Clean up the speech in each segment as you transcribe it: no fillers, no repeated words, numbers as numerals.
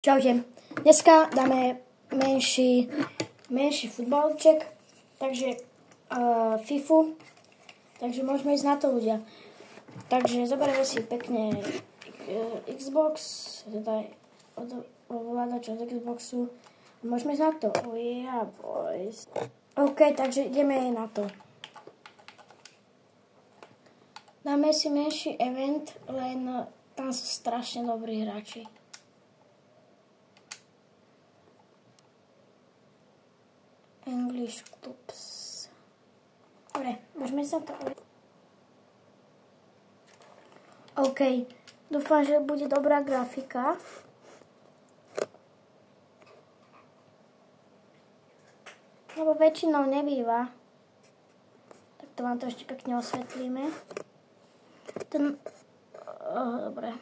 Čaute, dneska dáme menší futbalček, takže FIFU, takže môžeme ísť na to, ľudia. Takže zoberieme si pekne Xbox, teda ovládač od Xboxu, môžeme ísť na to. Oh yeah, boys. OK, takže ideme na to. Dáme si menší event, len tam sú strašne dobrí hráči. English Clubs. Dobre, môžeme sa to... OK, dúfam, že bude dobrá grafika. Lebo väčšinou nebýva. Tak to vám to ešte pekne osvetlíme. Dobre.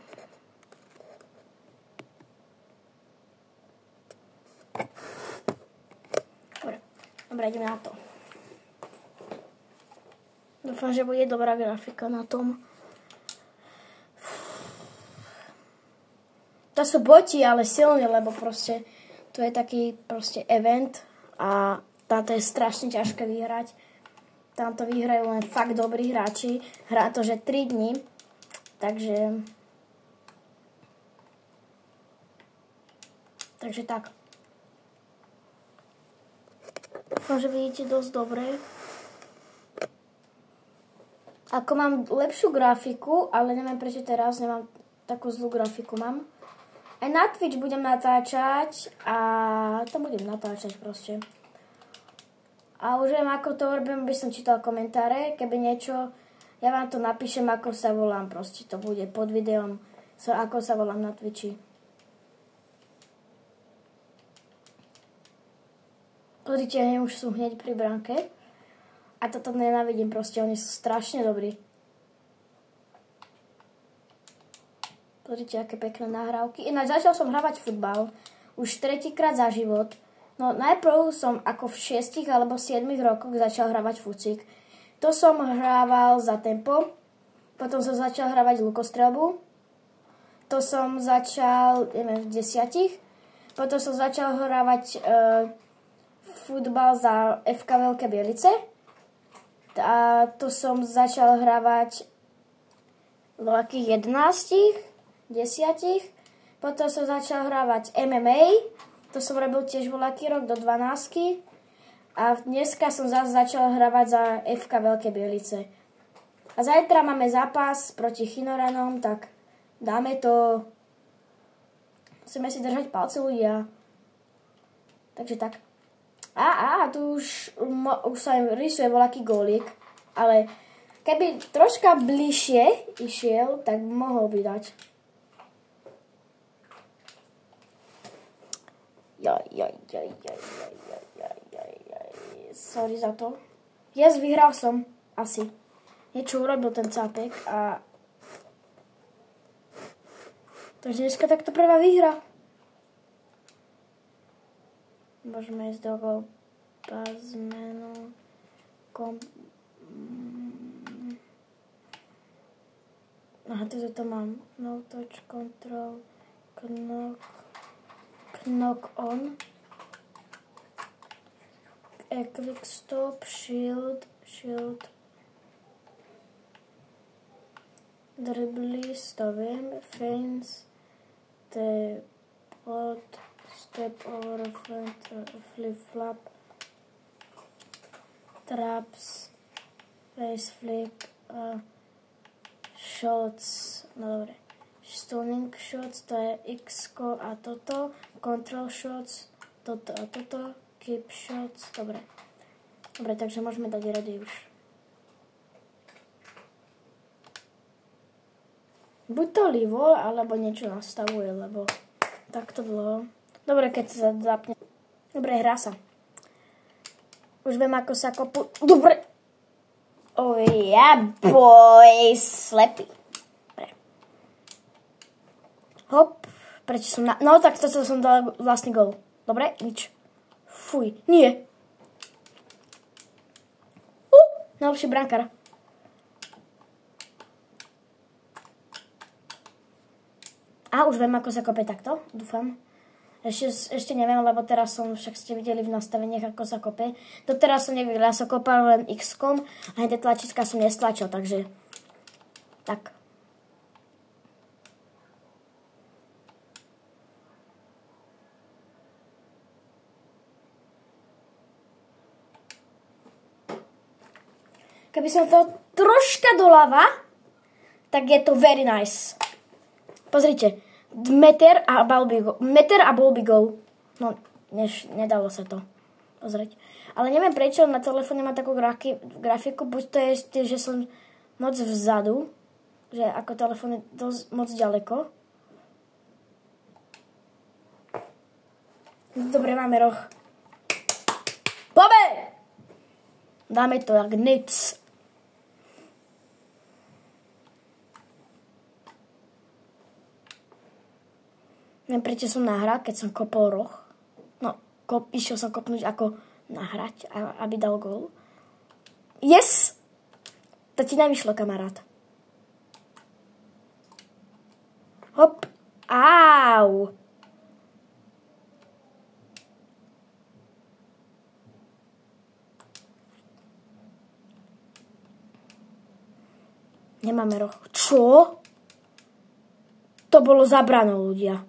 Dobre, ideme na to. Dúfam, že bude dobrá grafika na tom. To sú boti, ale silní, lebo proste to je taký proste event a táto je strašne ťažké vyhrať. Tamto vyhrajú len fakt dobrí hráči. Hrá to, že 3 dní. Takže tak. Dúfam, že vidíte dosť dobre. Ako mám lepšiu grafiku, ale neviem prečo teraz, nemám takú zlú grafiku mám. Aj na Twitch budem natáčať a to budem natáčať proste. A už viem, ako to robím, by som čítal komentáre, keby niečo, ja vám to napíšem, ako sa volám, proste to bude pod videom, ako sa volám na Twitchi. Pozrite, už sú hneď pri bránke. A toto nenávidím proste, oni sú strašne dobrí. Pozrite, aké pekné nahrávky. Ináč začal som hravať futbal. Už 3-krát za život. No najprv som ako v 6 alebo 7 rokoch začal hravať fucík. To som hrával za tempo. Potom som začal hravať lukostrelbu. To som začal, neviem, v 10. Potom som začal hravať futbal za FK Veľké Bielice. A to som začal hrávať v akých 11, 10. Potom som začal hrávať MMA. To som robil tiež voľaký rok do 12. A dneska som zase začal hrávať za FK Veľké Bielice. A zajtra máme zápas proti Chinoranom, tak dáme to. Musíme si držať palce, ľudia. Takže tak. Tu už sa im rysuje voľaký gólik, ale keby troška bližšie išiel, tak mohol by dať. Sorry za to. Vyhral som. Asi. Niečo urobil ten cápek a... Takže dneska takto prvá výhra. Môžeme ísť do zmenu. Aha, to mám. No touch control. Knock on. Quick stop. Shield. Dribbles, to viem. Fence. Pod. Step over front, flip-flop, traps, face flick, shots, no dobre, stunning shots, to je X-ko a toto, control shots, toto a toto, keep shots, dobre, takže môžeme dať rady už. Buď to livol, alebo niečo nastavuje, lebo takto dlho. Dobre, keď sa zapne. Dobre, hrá sa. Už viem, ako sa kopu... Dobre. Oh yeah, boys. Slepý. Dobre. Hop. Prečo som No, tak to som dal vlastný gól. Dobre, nič. Fuj, nie. Najlepší brankár. A už viem, ako sa kope takto. Dúfam. Ešte neviem, lebo teraz som, však ste videli v nastaveniach, ako sa kope. Doteraz som nevidela, ja som kopal len X-kom a tie tlačítka som nestlačil, takže tak. Keby som to troška doľava, tak je to very nice. Pozrite, meter a bol by go. No, nedalo sa to pozrieť. Ale neviem prečo, na telefóne má takú grafiku, buď to je, že som moc vzadu, že ako telefón je dosť moc ďaleko. Dobre, máme roh. Pobe! Dáme to jak nic. Neviem, prečo som nahral, keď som kopol roh. No, išiel som kopnúť ako nahrať, aby dal gól. Yes! To ti nevyšlo, kamarát. Hop. Au. Nemáme roh. Čo? To bolo zabranou, ľudia.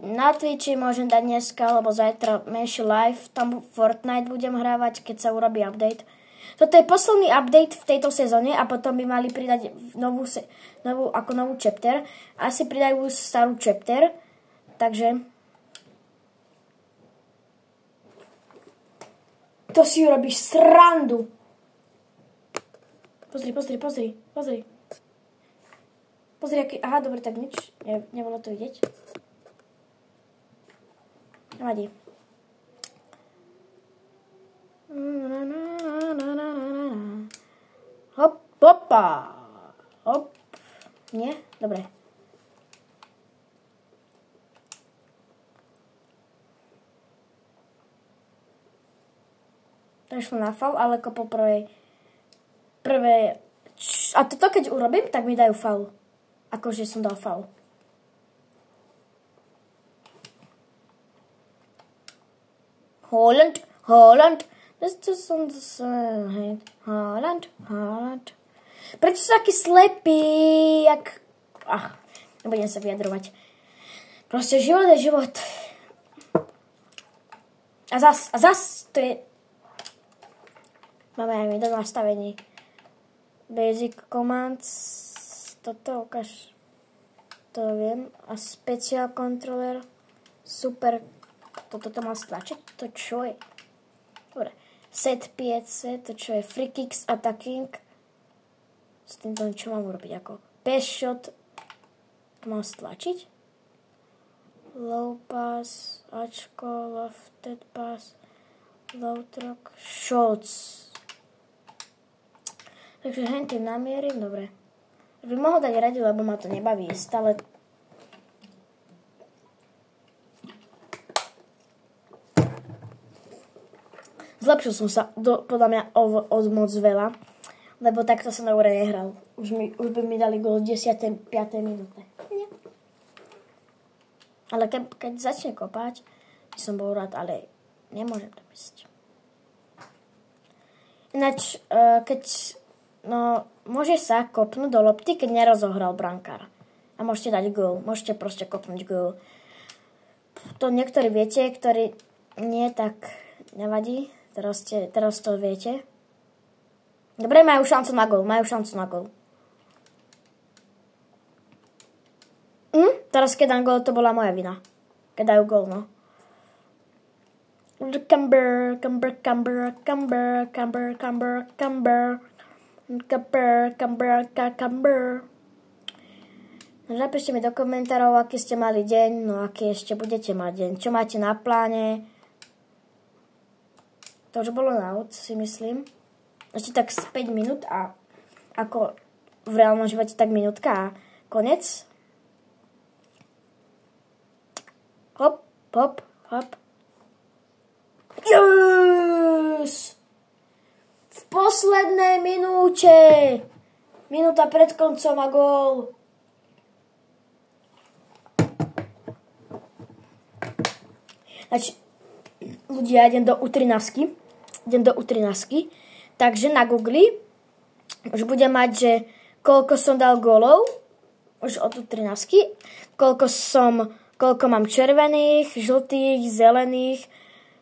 Na Twitchi môžem dať dneska, alebo zajtra menší live. Tam Fortnite budem hrávať, keď sa urobí update. Toto je posledný update v tejto sezóne a potom by mali pridať novú chapter. Asi pridajú starú chapter. Takže to si urobíš srandu. Pozri. Pozri, aký... Aha, dobre, tak nič. Nebolo to vidieť. Nevadí. Hop, hopa. Hop. Nie? Dobre. To išlo na faul, ale po prvé... A toto keď urobím, tak mi dajú faul. Akože som dal faul. Holland. Holland. Prečo sú taký slepý? Nebudem sa vyjadrovať. Proste život je život. A zas, to je... Máme aj my do nastavení. Basic commands. Toto ukáž. To viem. A special controller. Super. Toto má stlačiť? To čo je? Dobre. Set 5, to čo je? Free kicks, attacking. S týmto čo mám urobiť? Ako? Pass shot. To mám stlačiť? Low pass. Ačko. Lofted pass. Low track. Shots. Takže hentým namierim. Dobre. By mohol dať radi, lebo ma to nebaví. Stále... Zlepšil som sa, podľa mňa, od moc veľa, lebo takto som dobre nehral. Už by mi dali gól v 10. 5. minúte. Nie. Ale keď začne kopať, by som bol rád, ale nemôžem to myslieť. Ináč, môže sa kopnúť do lopty, keď nerozohral brankár. A môžete dať gól. Môžete proste kopnúť gól. To niektorí viete, ktorí nie, tak nevadí. Teraz to viete. Dobre, majú šancu na gól. Teraz keď dám gól, to bola moja vina. Keď dajú gól, no. Camber. Napíšte mi do komentárov, aký ste mali deň, no aký ešte budete mať deň. Čo máte na pláne. To už bolo na out, si myslím. Ešte tak 5 minút a ako v reálnom živote tak minútka a konec. Hop. Yes! V poslednej minúte. Minúta pred koncom a gól. Znači, ľudia, idem do U13. Takže na Google už budem mať, že koľko som dal golov, už od U13, koľko mám červených, žltých, zelených,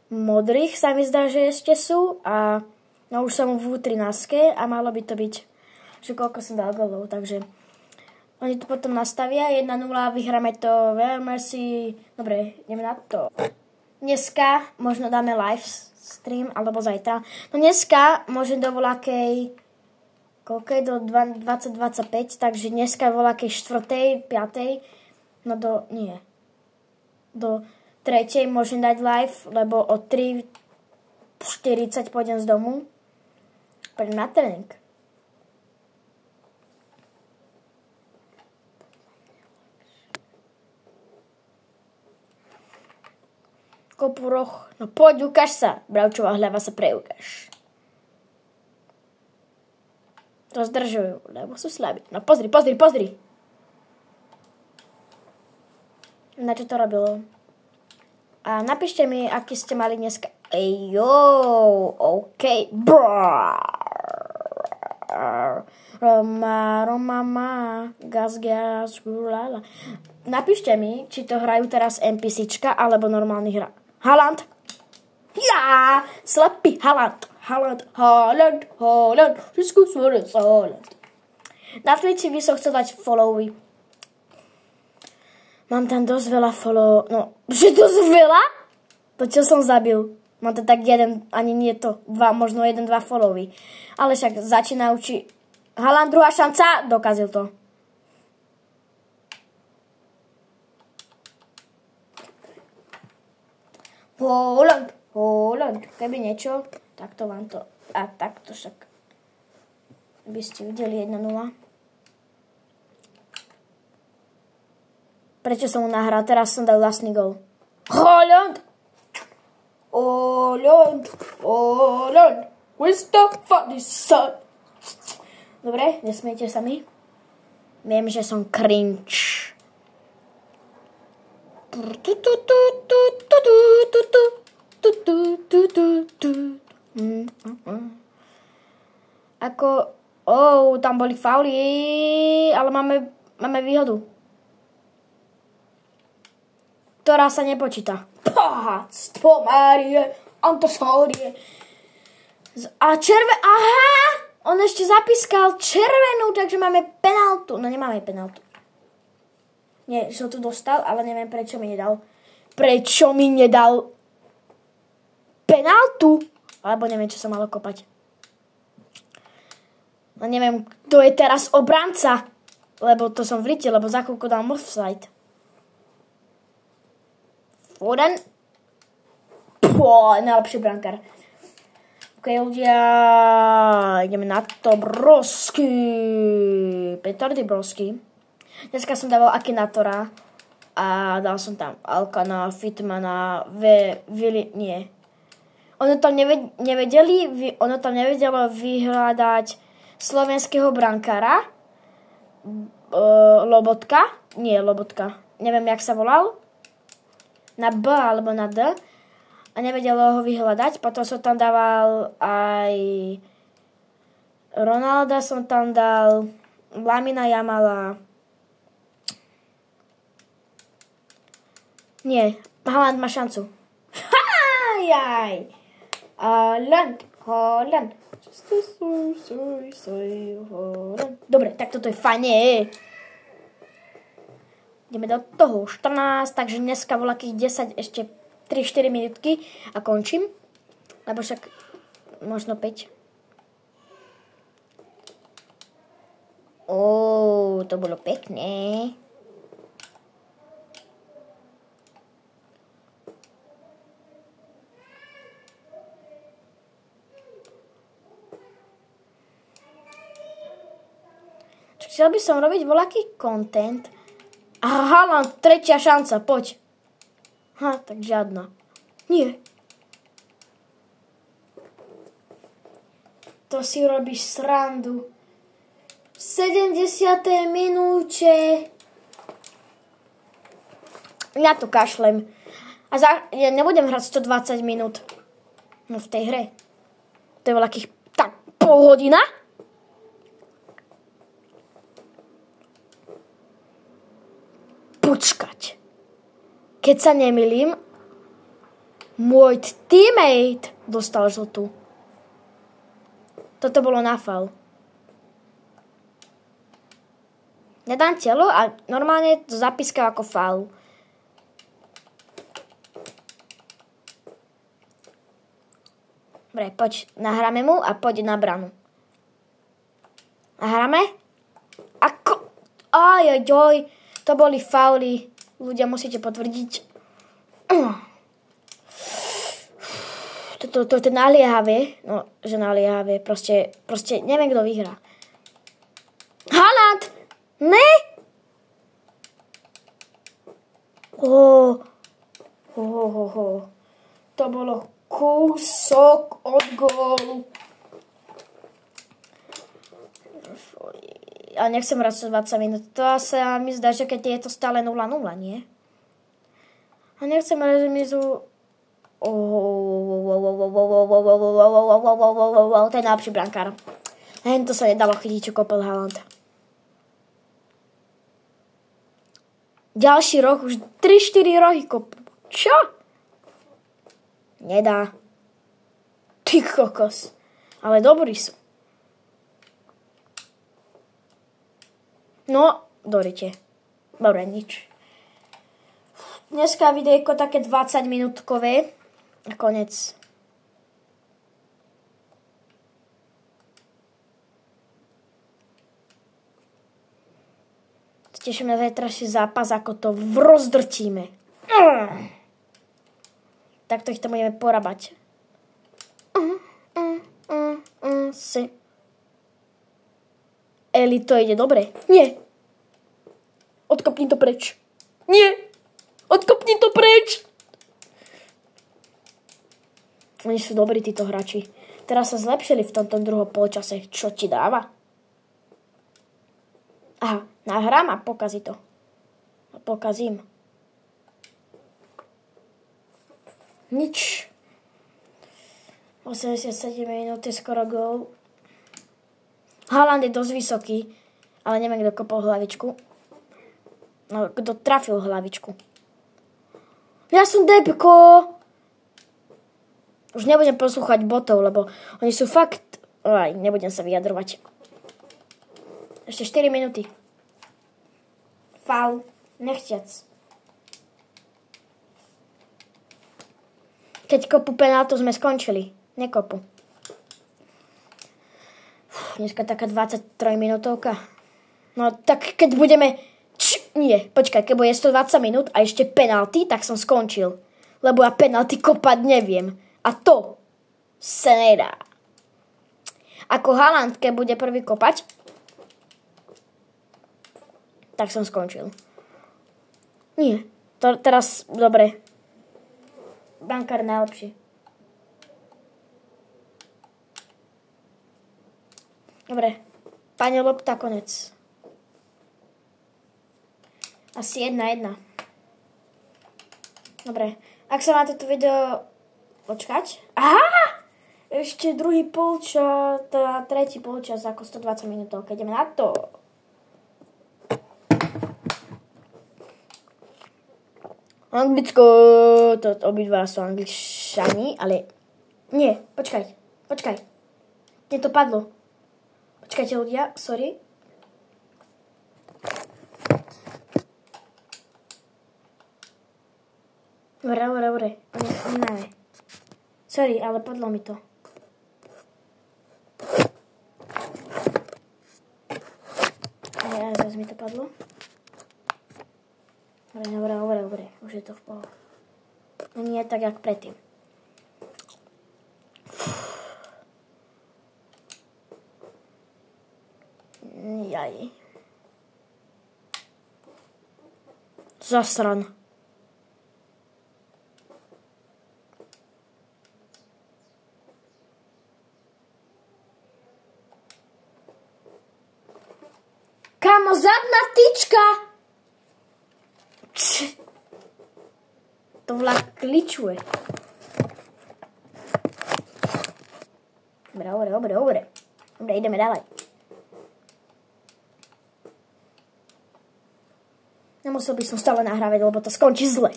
modrých sa mi zdá, že ešte sú a no už som v U13 a malo by to byť, že koľko som dal golov, takže oni to potom nastavia, 1-0, vyhráme to, veľmi si, dobre, ideme na to. Dneska možno dáme live stream, alebo zajtra. No dneska môžem do voľakej, koľko je, do 20-25, takže dneska voľakej 4. 5. No do 3. môžem dať live, lebo o 3:40 pôjdem z domu. Pôjdem na tréning. Kopu roh. No poď, ukáž sa. Bravčová hlava sa preukáž. To zdržujú, lebo sú slabí. No pozri. Na čo to robilo? A napíšte mi, aký ste mali dneska. OK. Roma, gas, lala. Napíšte mi, či to hrajú teraz NPCčka, alebo normálny hra. Haaland. Ja, slepý Haaland. Všetko Suárez, Haaland. Na Twitchi by som chcel dať followy. Mám tam dosť veľa follow. No, že dosť veľa? To čo som zabil? Mám to tak jeden, ani nie to, možno 1-2 followy. Ale však začína učiť. Haaland, druhá šanca, dokázil to. Haaland. Keby niečo, tak to vám to... A takto však by ste videli 1-0. Prečo som mu nahral? Teraz som dal vlastný gol. Haaland! Where's the funny son? Dobre, nesmiete sa mi. Viem, že som cringe. Tam boli fauly, ale máme výhodu. Ktorá sa nepočíta. Bohatstvo Márie, Antosórie. Aha! On ešte zapískal červenú, takže máme penáltu. No nemáme penáltu. Nie, som tu dostal, ale neviem, prečo mi nedal. Prečo mi nedal penáltu? Alebo neviem, čo sa malo kopať. No neviem, kto je teraz obranca. Lebo to som v rite, lebo za chvíľku dal offside. Foden. Najlepší brankár. Ok, ľudia, ideme na to. Broský. Petr Broský. Dneska som dával Akinatora a dal som tam Alkana, Fitmana, nie. Ono tam nevedelo vyhľadať slovenského brankára. Lobotka. Neviem, jak sa volal. Na B alebo na D. A nevedelo ho vyhľadať. Potom som tam dával aj Ronalda, som tam dal Lamina Jamala. Nie, Haaland má šancu. Haaland. Dobre, tak toto je fajne. Ideme do toho 14, takže dneska voľakých 10, ešte 3-4 minútky a končím. Lebo však možno 5. To bolo pekné. Chcel by som robiť voľaký content. Haaland, tretia šanca, poď. Tak žiadna. Nie. To si robíš srandu. V 70. minúte. Ja to kašlem. A Ja nebudem hrať 120 minút. No v tej hre. To je veľakých tak pol hodina. Počkať. Keď sa nemýlim, môj teammate dostal žltú. Toto bolo na faul. Nedám telo a normálne to zapíska ako faul. Dobre, poď, nahráme mu a poď na branu. Nahráme? Ako? Ajajoj, to boli fauly. Ľudia musíte potvrdiť. To je naliehavé. No, že naliehavé. Proste neviem, kto vyhrá. Haaland! Ne? To bolo kúsok od gólu. Ja nechcem hrať 120 minút. To sa mi zdá, že keď je to stále 0-0, nie? A nechcem remizu. To je najlepší brankár. Len to sa nedalo chytiť, čo kopel Haaland. Ďalší rok, už 3-4 rohy kopel. Čo? Nedá. Ty kokos. Ale dobrý sú. No, dorite. Dobre, nič. Dneska videjko také 20 minútkové. A konec. Teším na zajtrajší zápas, ako to rozdrtíme. Takto ich to budeme porabať. Eli, to ide dobre. Nie. Odkopni to preč. Nie. Odkopni to preč. Oni sú dobrí, títo hráči. Teraz sa zlepšili v tomto druhom polčase. Čo ti dáva? Aha, nahrám a pokazí to. A pokazím. Nič. 87 minút je skoro gól. Haaland je dosť vysoký, ale neviem, kto kopol hlavičku. No, kto trafil hlavičku. Ja som debko. Už nebudem poslúchať botov, lebo oni sú fakt. Aj, nebudem sa vyjadrovať. Ešte 4 minúty. Faul. Nechťac. Keď kopu penáltu, sme skončili. Nekopu. Dneska taká 23 minútovka. No tak keď budeme. Nie, počkaj, keď bude 120 minút a ešte penálty, tak som skončil. Lebo ja penálty kopať neviem. A to sa nedá. Ako Haaland, keď bude prvý kopať, tak som skončil. Nie. Teraz, dobre. Brankár najlepší. Dobre. Pane lopta, konec. Asi 1-1. Dobre. Ak sa má toto video počkať. Aha! Ešte druhý polčas, teda tretí polčas ako 120 minútov. Keď ideme na to. Anglicko. To obidva sú Angličani, ale nie, počkaj. Mne to padlo. Počkajte ľudia, sorry. Dobre. Oni máme. Sorry, ale padlo mi to. Zase mi to padlo. Dobre. Už je to v pohode. No nie tak, jak predtým. Jaj. Zasran. Kamo, zadná tyčka! To vlak kličuje. Dobre. Dobre, ideme ďalej. Nemusel by som stále nahrávať, lebo to skončí zle.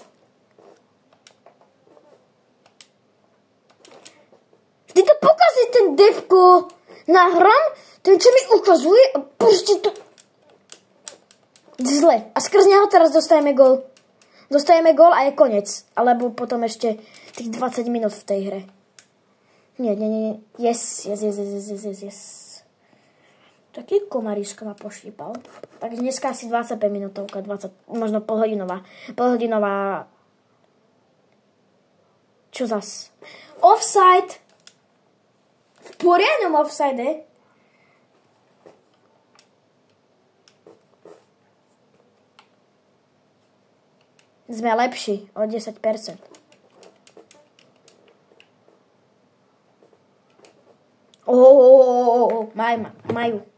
Vždy to pokazí ten depko. Nahrám, ten čo mi ukazuje a proste to... Zle. A skrz neho teraz dostajeme gól. Dostajeme gól a je konec. Alebo potom ešte tých 20 minút v tej hre. Nie. Yes. Taký komaríška ma poštípal. Tak dneska asi 25 minútovka, 20, možno polhodinová. Čo zas? Offside. V poriadnom offside. Sme lepší o 10%.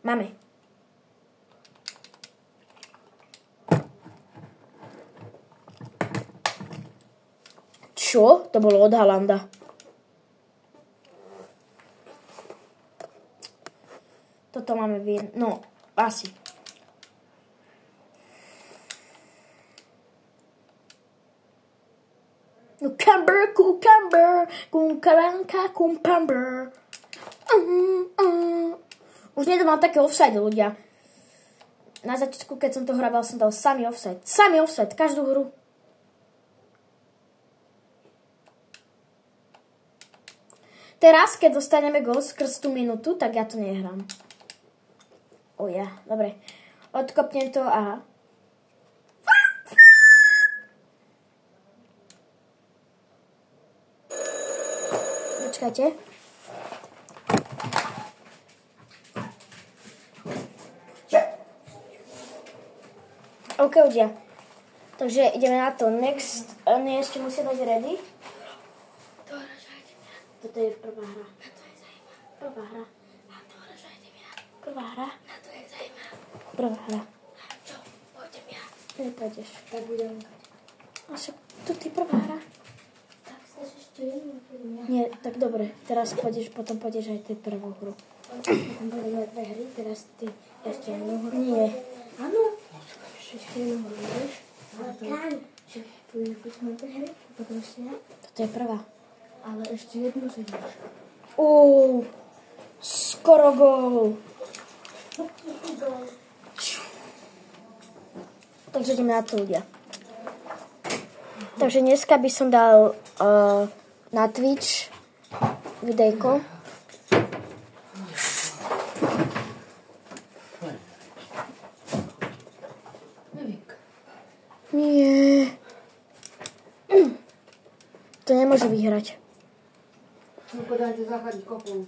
Máme. Čo? To bolo od Halanda. Toto máme no, asi. Cucumber. Už nedám také offside, ľudia. Na začiatku, keď som to hrával, som dal samý offside, každú hru. Teraz, keď dostaneme gól skrz tú minútu, tak ja to nehrám. Dobre. Odkopnem to a... Počkajte. OK, ľudia. Takže ideme na to. Next. Oni ešte musia dať ready. Toto je prvá hra. Prvá hra. Čo? Pôjdem ja. Nepôjdeš. Tak budem. A však toto je prvá hra. Tak chceš ešte jednu? Nie, tak dobre. Teraz potom pôjdeš aj ty prvú hru. Potom budeme dve hry, teraz ty ešte jednu hru. Nie. Áno. Ešte jednu hru, vieš? Ale kam? Poďme dve hry, potom ešte ja. Toto je prvá. Ale ešte jednu si dáš. Skoro gól. Takže ideme na to, ľudia. Takže dneska by som dal na Twitch videjko. Nie. To nemôže vyhrať. Podajte záchodiť kopom.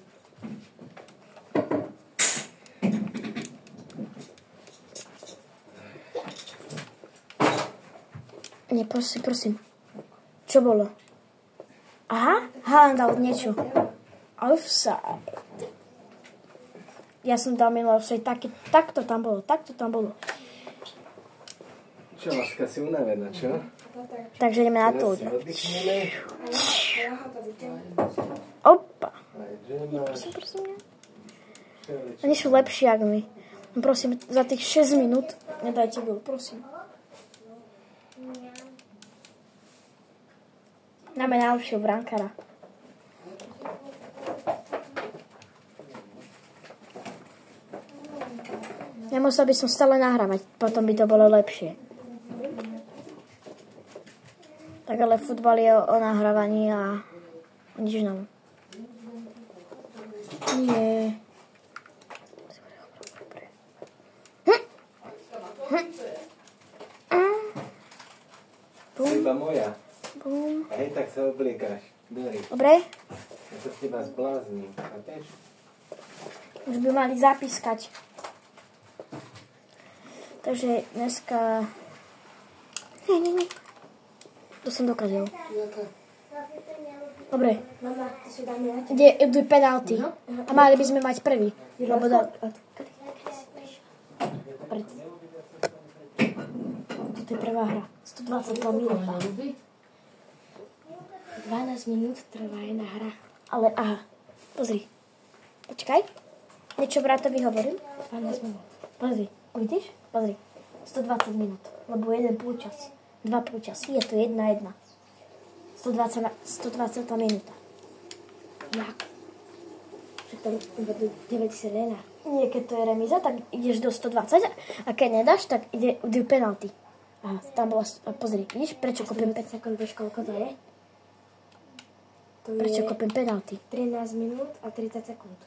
Nie, prosím. Čo bolo? Aha, Haaland dal niečo. Offside. Ja som dal minulý offside. Takto tam bolo. Čo, Láska, si unavená, čo? Takže ideme na to. Oddychneme. Opa. Prosím. Prosím. Oni sú lepší, jak my. Prosím, za tých 6 minút nedajte gól, prosím. Máme najlepšieho brankára. Nemusel by som stále nahrávať, potom by to bolo lepšie. Tak ale futbal je o nahrávaní a o nič inom. Nie. Iba moja. Bum. A hej, tak sa obliekáš. Dobre? Ja sa s teba zblázním. Chápeš? Už by mali zapískať. Takže dneska... Nie. To som dokázal. Dobre. Mama, ty si dáme na teba. Idú penalty. A mali by sme mať prvý. Lebo Toto je prvá hra. 122 minút. 12 minút trvá jedna hra. Ale aha, pozri. Počkaj. Niečo bratovi hovorím? 12 minút. Pozri, vidíš? Pozri. 120 minút, lebo jeden púlčas. 2 púlčasy, je to 1-1. 120 minúta. Jak? Že tam vedú 91. Nie, keď to je remíza, tak ideš do 120 a keď nedáš, tak idú penalty. Aha, tam bola, pozri, vidíš, prečo kopím 5 sekúnd, vieš koľko to je? To Prečo je kopím penalty? 13 minút a 30 sekúnd.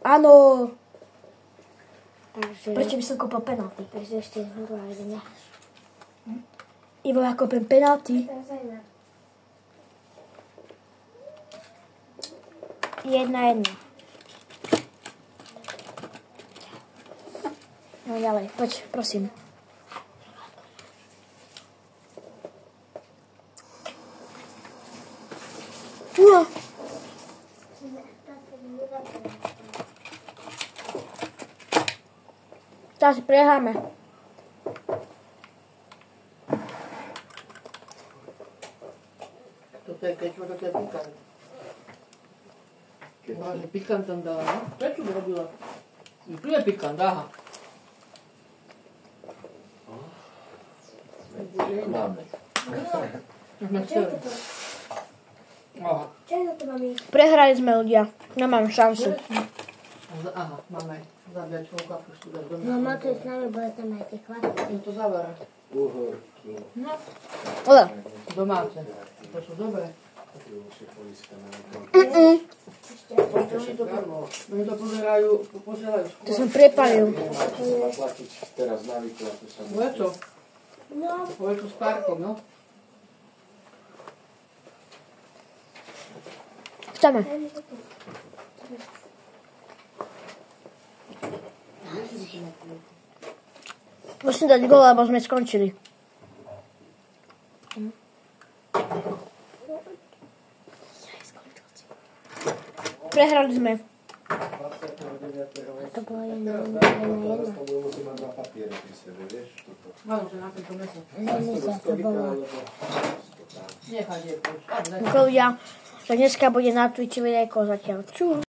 Áno, Takže... prečo by som kopal penalty? Takže ešte druhá jeden nehráš. Ibo ja kopím penalty. To je zaujímavé. 1-1. No ďalej, poď, prosím. Ujo. Teraz prehráme. Toto je kečo, toto je pikant. Vážne pikant tam dala, no? Prečo by robila? Tu je pikant, aha. Máme. Čo je toto? Aha, Čo je toto, mami? Prehrali sme ľudia. Nemám šancu. aha, máme zabíjačku kapustu. Mama, to je s nami, bude tam aj tie chlapci. No to zavara. Uhorky. No, Oda. domáce. To sú dobré. Oni to pozerajú skôr. To som prepalil. Zaplatiť teraz na výplatu sa Prečo? No, Prečo s parkom, no? Chceme. Musím dať gól, lebo sme skončili. Prehrali sme. to bolo jedna. Teraz to budú musieť mať 2 papiere pri sebe, vieš? Toto. Áno, že na tento mesiac. Remíza to bolo. Nechaj je, poď. Ľudia, že dneska bude na Twitchi videjko zatiaľ. Čus.